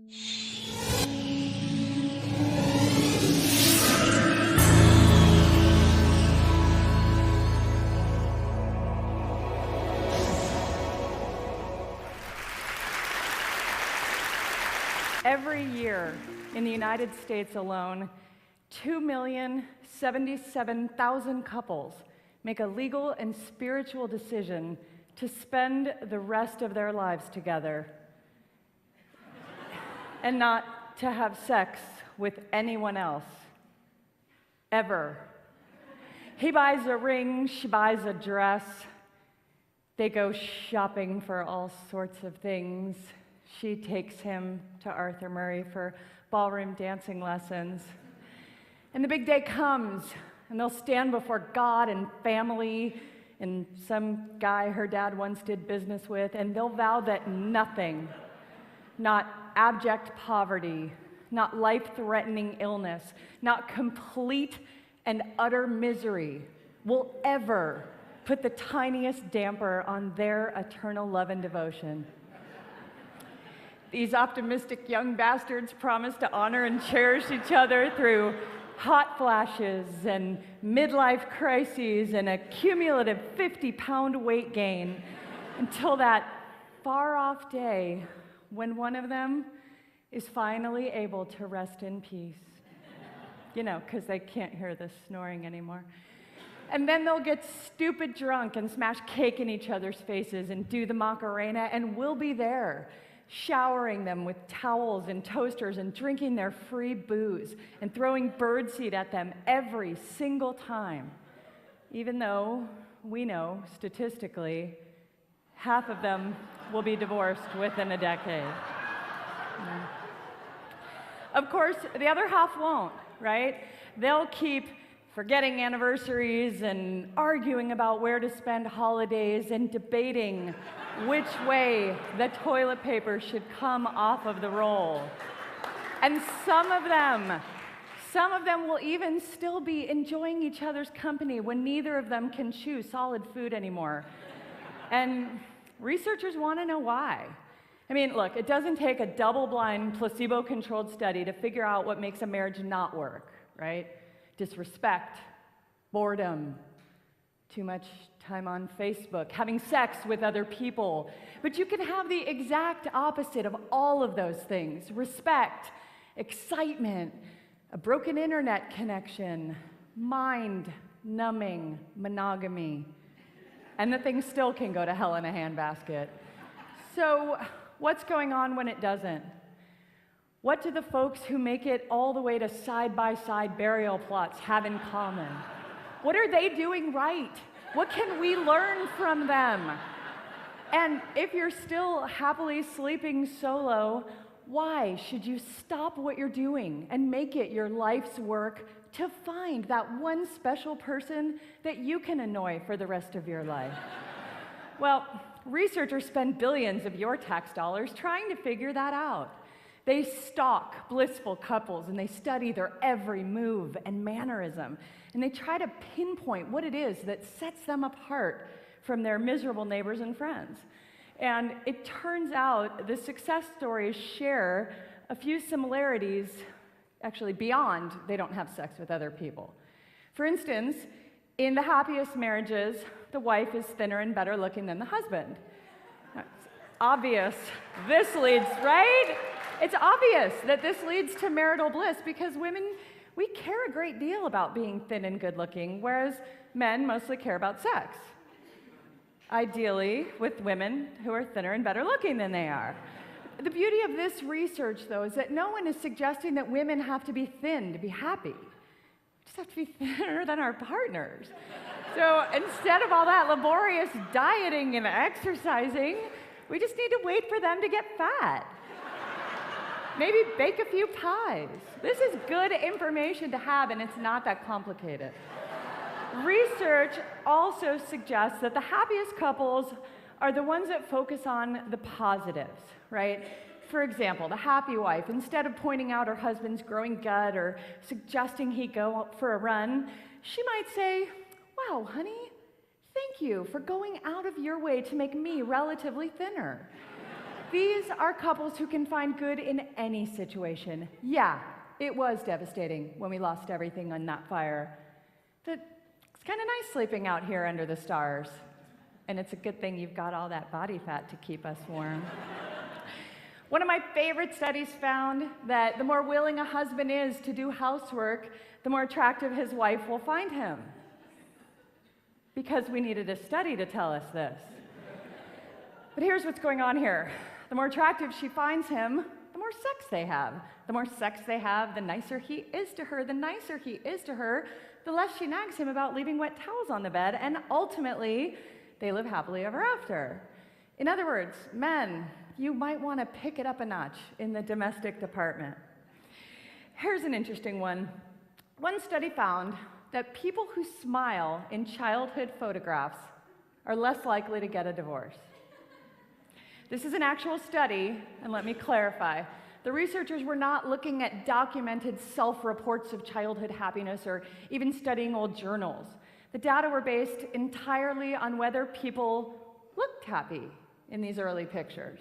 Every year in the United States alone, 2,077,000 couples make a legal and spiritual decision to spend the rest of their lives together and not to have sex with anyone else, ever. He buys a ring, she buys a dress. They go shopping for all sorts of things. She takes him to Arthur Murray for ballroom dancing lessons. And the big day comes, and they'll stand before God and family and some guy her dad once did business with, and they'll vow that nothing, not abject poverty, not life-threatening illness, not complete and utter misery will ever put the tiniest damper on their eternal love and devotion. These optimistic young bastards promise to honor and cherish each other through hot flashes and midlife crises and a cumulative 50-pound weight gain until that far-off day when one of them is finally able to rest in peace. You know, because they can't hear the snoring anymore. And then they'll get stupid drunk and smash cake in each other's faces and do the Macarena, and we'll be there, showering them with towels and toasters and drinking their free booze and throwing birdseed at them every single time, even though we know, statistically, half of them will be divorced within a decade. Yeah. Of course, the other half won't, right? They'll keep forgetting anniversaries and arguing about where to spend holidays and debating which way the toilet paper should come off of the roll. And some of them will even still be enjoying each other's company when neither of them can chew solid food anymore. And researchers want to know why. I mean, look, it doesn't take a double-blind, placebo-controlled study to figure out what makes a marriage not work, right? Disrespect, boredom, too much time on Facebook, having sex with other people. But you can have the exact opposite of all of those things: respect, excitement, a broken internet connection, mind-numbing monogamy. And the thing still can go to hell in a handbasket. So, what's going on when it doesn't? What do the folks who make it all the way to side-by-side burial plots have in common? What are they doing right? What can we learn from them? And if you're still happily sleeping solo, why should you stop what you're doing and make it your life's work to find that one special person that you can annoy for the rest of your life? Well, researchers spend billions of your tax dollars trying to figure that out. They stalk blissful couples and they study their every move and mannerism, and they try to pinpoint what it is that sets them apart from their miserable neighbors and friends. And it turns out the success stories share a few similarities, actually beyond they don't have sex with other people. For instance, in the happiest marriages, the wife is thinner and better looking than the husband. It's obvious this leads, right? It's obvious that this leads to marital bliss because women, we care a great deal about being thin and good looking, whereas men mostly care about sex. Ideally, with women who are thinner and better looking than they are. The beauty of this research, though, is that no one is suggesting that women have to be thin to be happy. We just have to be thinner than our partners. So instead of all that laborious dieting and exercising, we just need to wait for them to get fat. Maybe bake a few pies. This is good information to have, and it's not that complicated. Research also suggests that the happiest couples are the ones that focus on the positives, right? For example, the happy wife, instead of pointing out her husband's growing gut or suggesting he go for a run, she might say, "Wow, honey, thank you for going out of your way to make me relatively thinner." These are couples who can find good in any situation. Yeah, it was devastating when we lost everything on that fire. But it's kind of nice sleeping out here under the stars. And it's a good thing you've got all that body fat to keep us warm. One of my favorite studies found that the more willing a husband is to do housework, the more attractive his wife will find him. Because we needed a study to tell us this. But here's what's going on here. The more attractive she finds him, the more sex they have. The more sex they have, the nicer he is to her. The nicer he is to her, the less she nags him about leaving wet towels on the bed, and ultimately, they live happily ever after. In other words, men, you might want to pick it up a notch in the domestic department. Here's an interesting one. One study found that people who smile in childhood photographs are less likely to get a divorce. This is an actual study, and let me clarify. The researchers were not looking at documented self-reports of childhood happiness or even studying old journals. The data were based entirely on whether people looked happy in these early pictures.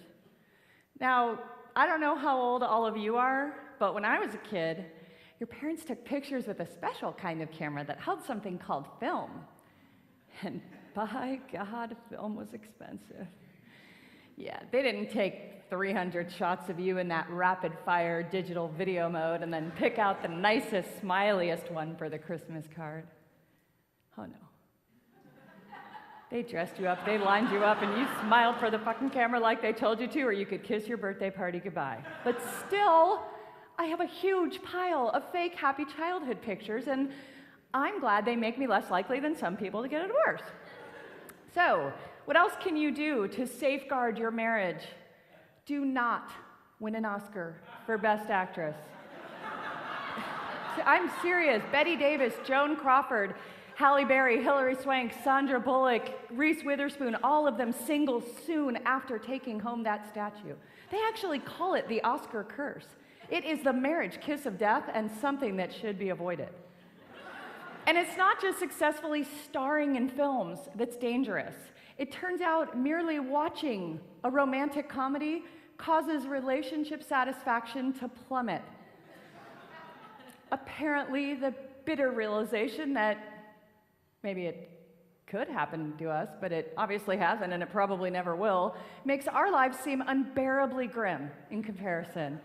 Now, I don't know how old all of you are, but when I was a kid, your parents took pictures with a special kind of camera that held something called film. And by God, film was expensive. Yeah, they didn't take 300 shots of you in that rapid-fire digital video mode and then pick out the nicest, smiliest one for the Christmas card. Oh no. They dressed you up, they lined you up, and you smiled for the fucking camera like they told you to, or you could kiss your birthday party goodbye. But still, I have a huge pile of fake happy childhood pictures, and I'm glad they make me less likely than some people to get a divorce. So, what else can you do to safeguard your marriage? Do not win an Oscar for Best Actress. I'm serious. Bette Davis, Joan Crawford, Halle Berry, Hilary Swank, Sandra Bullock, Reese Witherspoon, all of them single soon after taking home that statue. They actually call it the Oscar curse. It is the marriage kiss of death and something that should be avoided. And it's not just successfully starring in films that's dangerous. It turns out merely watching a romantic comedy causes relationship satisfaction to plummet. Apparently, the bitter realization that maybe it could happen to us, but it obviously hasn't, and it probably never will, makes our lives seem unbearably grim in comparison.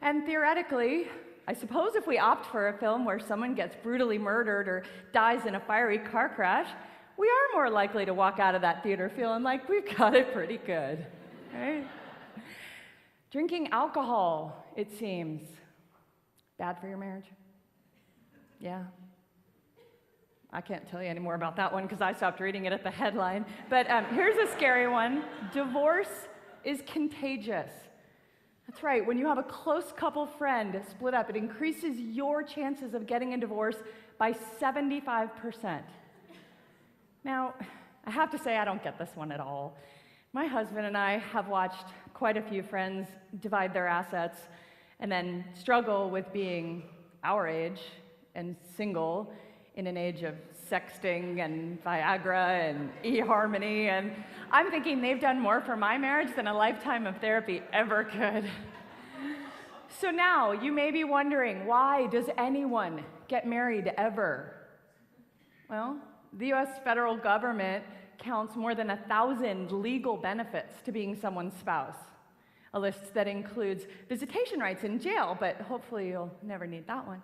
And theoretically, I suppose if we opt for a film where someone gets brutally murdered or dies in a fiery car crash, we are more likely to walk out of that theater feeling like we've got it pretty good, right? Drinking alcohol, it seems, bad for your marriage. Yeah. I can't tell you any more about that one because I stopped reading it at the headline. But here's a scary one. Divorce is contagious. That's right. When you have a close couple friend split up, it increases your chances of getting a divorce by 75%. Now, I have to say I don't get this one at all. My husband and I have watched quite a few friends divide their assets and then struggle with being our age and single in an age of sexting and Viagra and eHarmony, and I'm thinking they've done more for my marriage than a lifetime of therapy ever could. So now, you may be wondering, why does anyone get married ever? Well, the US federal government counts more than 1,000 legal benefits to being someone's spouse. A list that includes visitation rights in jail, but hopefully you'll never need that one.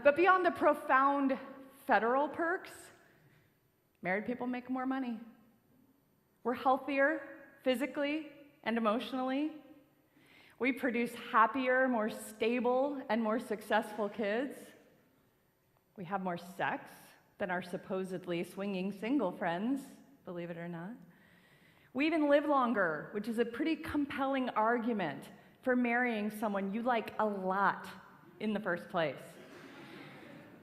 But beyond the profound federal perks, married people make more money. We're healthier physically and emotionally. We produce happier, more stable, and more successful kids. We have more sex than our supposedly swinging single friends, believe it or not. We even live longer, which is a pretty compelling argument for marrying someone you like a lot in the first place.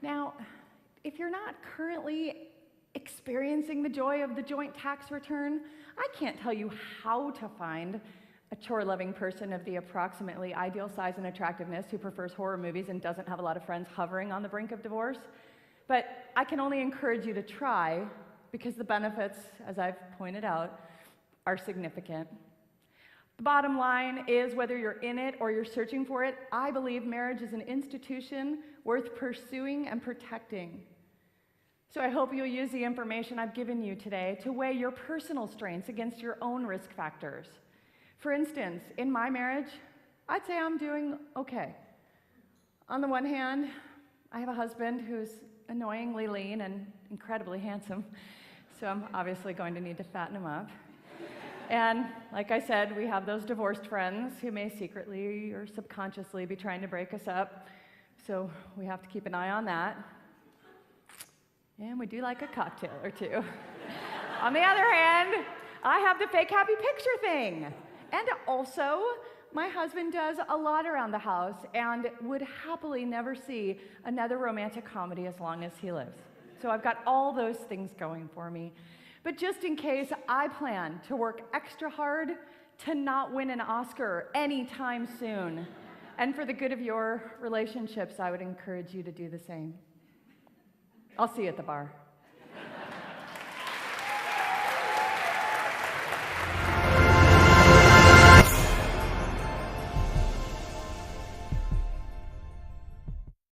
Now, if you're not currently experiencing the joy of the joint tax return, I can't tell you how to find a chore-loving person of the approximately ideal size and attractiveness who prefers horror movies and doesn't have a lot of friends hovering on the brink of divorce. But I can only encourage you to try, because the benefits, as I've pointed out, are significant. The bottom line is, whether you're in it or you're searching for it, I believe marriage is an institution worth pursuing and protecting. So I hope you'll use the information I've given you today to weigh your personal strengths against your own risk factors. For instance, in my marriage, I'd say I'm doing okay. On the one hand, I have a husband who's annoyingly lean and incredibly handsome, so I'm obviously going to need to fatten him up. And like I said, we have those divorced friends who may secretly or subconsciously be trying to break us up, so we have to keep an eye on that. And we do like a cocktail or two. On the other hand, I have the fake happy picture thing. And also, my husband does a lot around the house and would happily never see another romantic comedy as long as he lives. So I've got all those things going for me. But just in case, I plan to work extra hard to not win an Oscar anytime soon. And for the good of your relationships, I would encourage you to do the same. I'll see you at the bar.